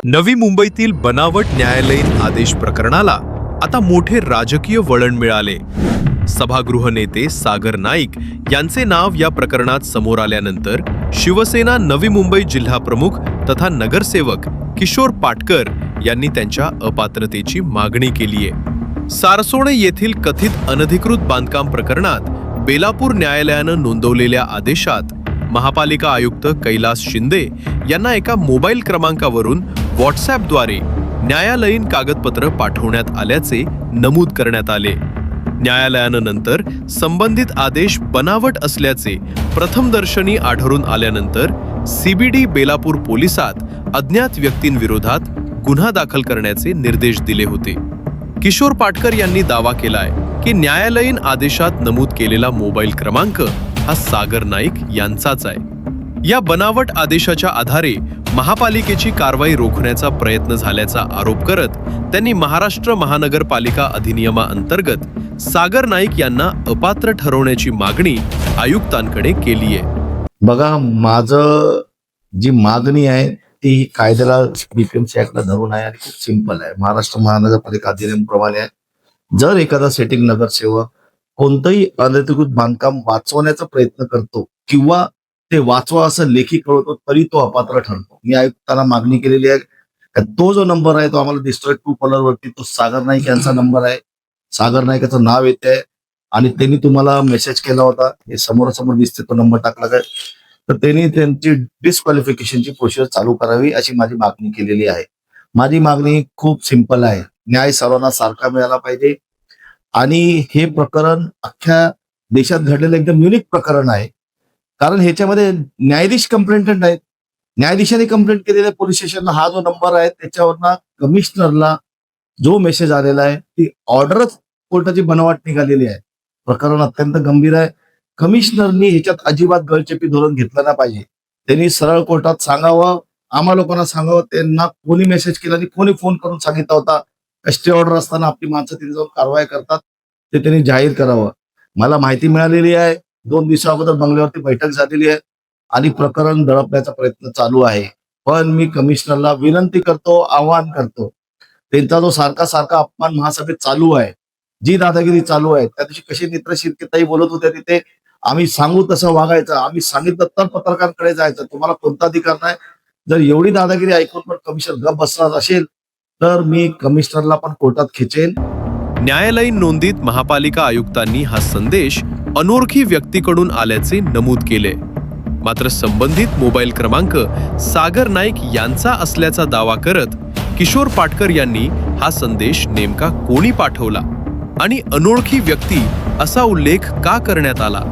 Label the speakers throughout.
Speaker 1: नवी मुंबईतील बनावट न्यायालयीन आदेश प्रकरणाला आता मोठे राजकीय वळण मिळाले. सभागृह नेते सागर नाईक यांचे नाव या प्रकरणात समोर आल्यानंतर शिवसेना नवी मुंबई जिल्हा प्रमुख तथा नगरसेवक किशोर पाटकर यांनी त्यांच्या अपात्रतेची मागणी केली आहे. सारसोणे येथील कथित अनधिकृत बांधकाम प्रकरणात बेलापूर न्यायालयानं नोंदवलेल्या आदेशात महापालिका आयुक्त कैलास शिंदे यांना एका मोबाईल क्रमांकावरून व्हॉट्सॲपद्वारे न्यायालयीन कागदपत्र पाठवण्यात आल्याचे नमूद करण्यात आले. न्यायालयानं नंतर संबंधित आदेश बनावट असल्याचे प्रथमदर्शनी आढळून आल्यानंतर CBD बेलापूर पोलिसात अज्ञात व्यक्तींविरोधात गुन्हा दाखल करण्याचे निर्देश दिले होते. किशोर पाटकर यांनी दावा केलाय की न्यायालयीन आदेशात नमूद केलेला मोबाईल क्रमांक हा सागर नाईक यांचाच आहे. या बनावट आदेशाच्या आधारे महापालिकेची कारवाई रोखण्याचा प्रयत्न झाल्याचा आरोप करत त्यांनी महाराष्ट्र महानगरपालिका अधिनियमाअंतर्गत सागर नाईक यांना अपात्र ठरवण्याची मागणी आयुक्तांकडे केली आहे.
Speaker 2: बघा, माझं जी मागणी आहे ती कायद्याला BPMC ऍक्टला धरून आहे आणि खूप सिंपल आहे. महाराष्ट्र महानगरपालिका अधिनियमाप्रमाणे आहे. जर एखादा सेटिंग नगरसेवक कोणतंही अनधिकृत बांधकाम वाचवण्याचा प्रयत्न करतो किंवा ते वाचवा असं लेखी कळवतो तरी तो अपात्र ठरतो. मी आयुक्तांना मागणी केलेली आहे. तो जो नंबर आहे तो आम्हाला दिसतोय ट्रू कॉलर वरती, तो सागर नाईक यांचा नंबर आहे. सागर नाईकाचं नाव येते आणि त्यांनी तुम्हाला मेसेज केला होता. हे समोरासमोर दिसते, तो नंबर टाकला काय, तर त्यांनी त्यांची डिस्क्वालिफिकेशनची प्रोसिजर चालू करावी अशी माझी मागणी केलेली आहे. माझी मागणी खूप सिंपल आहे. न्याय सर्वांना सारखा मिळाला पाहिजे आणि हे प्रकरण अख्ख्या देशात घडलेलं एकदम युनिक प्रकरण आहे. कारण ह्याच्यामध्ये न्यायाधीश कंप्लेंटंट आहेत. न्यायाधीशाने कंप्लेंट केलेल्या पोलीस स्टेशनला हा जो नंबर आहे त्याच्यावरनं कमिशनरला जो मेसेज आलेला आहे ती ऑर्डरच कोर्टाची बनावट निघालेली आहे. प्रकरण अत्यंत गंभीर आहे. कमिशनरनी ह्याच्यात अजिबात गळचेपी धोरण घेतलं नाही पाहिजे. त्यांनी सरळ कोर्टात सांगावं, आम्हा लोकांना सांगावं त्यांना कोणी मेसेज केला आणि कोणी फोन करून सांगितला होता. स्टे ऑर्डर असताना आपली माणसं तिथे जाऊन कारवाई करतात ते त्यांनी जाहीर करावं. मला माहिती मिळालेली आहे. 2 दिवसा अगोदर बंगल्यावरती बैठक झालेली आहे आणि प्रकरण दडपण्याचा प्रयत्न चालू आहे. पण मी कमिशनरला विनंती करतो, आवाहन करतो, त्यांचा जो सारखा अपमान महासभेत चालू आहे, जी दादागिरी चालू आहे, त्या दिवशी कशी मित्र शिर्केताई बोलत होत्या तिथे, आम्ही सांगू तसं वागायचं, आम्ही सांगितलं तर पत्रकारांकडे जायचं, तुम्हाला कोणता अधिकार नाही. जर एवढी दादागिरी ऐकून पण कमिशनर गप बसणार असेल तर मी कमिशनरला पण कोर्टात खेचेन.
Speaker 1: न्यायालयीन नोंदीत महापालिका आयुक्तांनी हा संदेश अनोळखी व्यक्तीकडून आल्याचे नमूद केले. मात्र संबंधित मोबाईल क्रमांक सागर नाईक यांचा असल्याचा दावा करत किशोर पाटकर यांनी हा संदेश नेमका कोणी पाठवला आणि अनोळखी व्यक्ती असा उल्लेख का करण्यात आला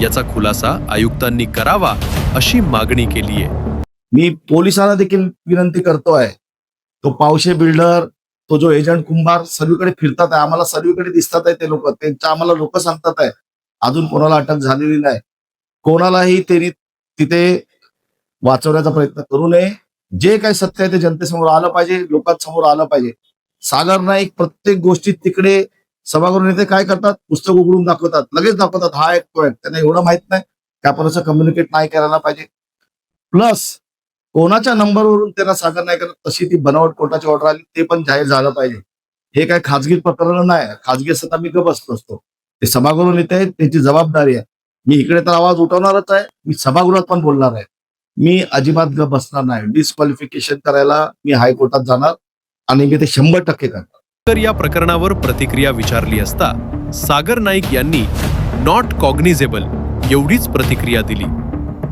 Speaker 1: याचा खुलासा आयुक्तांनी करावा अशी मागणी केली आहे.
Speaker 2: मी पोलिसांना देखील विनंती करतोय. तो पावशे बिल्डर, तो जो एजंट कुंभार सर्वीकडे फिरतात आहे, आम्हाला सर्वीकडे दिसतात आहे ते लोक, त्यांच्या आम्हाला लोक सांगतात आहे अजून कोणाला अटक झालेली नाही. कोणालाही त्यांनी तिथे वाचवण्याचा प्रयत्न करू नये. जे काही सत्य आहे ते जनतेसमोर आलं पाहिजे, लोकांसमोर आलं पाहिजे. सागर नाईक प्रत्येक गोष्टीत तिकडे सभागृह नेते काय करतात, पुस्तक उघडून दाखवतात, लगेच दाखवतात हा एक तो एक. त्यांना एवढं माहित नाही की आपण असं कम्युनिकेट नाही करायला पाहिजे. प्लस कोणाच्या नंबरवरून त्यांना सागर नाईकांना तशी ती बनावट कोर्टाची ऑर्डर आली ते पण जाहीर झालं पाहिजे. हे काय खाजगी प्रकरण नाही. खाजगी असता मी गप असतो. ते सभागृह नेते आहेत, त्यांची जबाबदारी आहे. मी इकडे तर आवाज उठवणारच आहे, मी सभागृहात पण बोलणार आहे. मी अजिबात गप बसणार नाही. डिस्क्वालिफिकेशन करायला मी हायकोर्टात जाणार आणि मी ते 100% करणार.
Speaker 1: तर या प्रकरणावर प्रतिक्रिया विचारली असता सागर नाईक यांनी नॉट कॉग्निझेबल एवढीच प्रतिक्रिया दिली.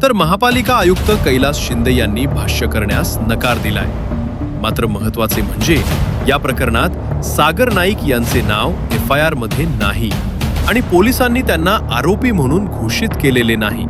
Speaker 1: तर महापालिका आयुक्त कैलास शिंदे यांनी भाष्य करण्यास नकार दिलाय. मात्र महत्वाचे म्हणजे या प्रकरणात सागर नाईक यांचे नाव FIR मध्ये नाही आणि पोलिसांनी त्यांना आरोपी म्हणून घोषित केलेले नाही.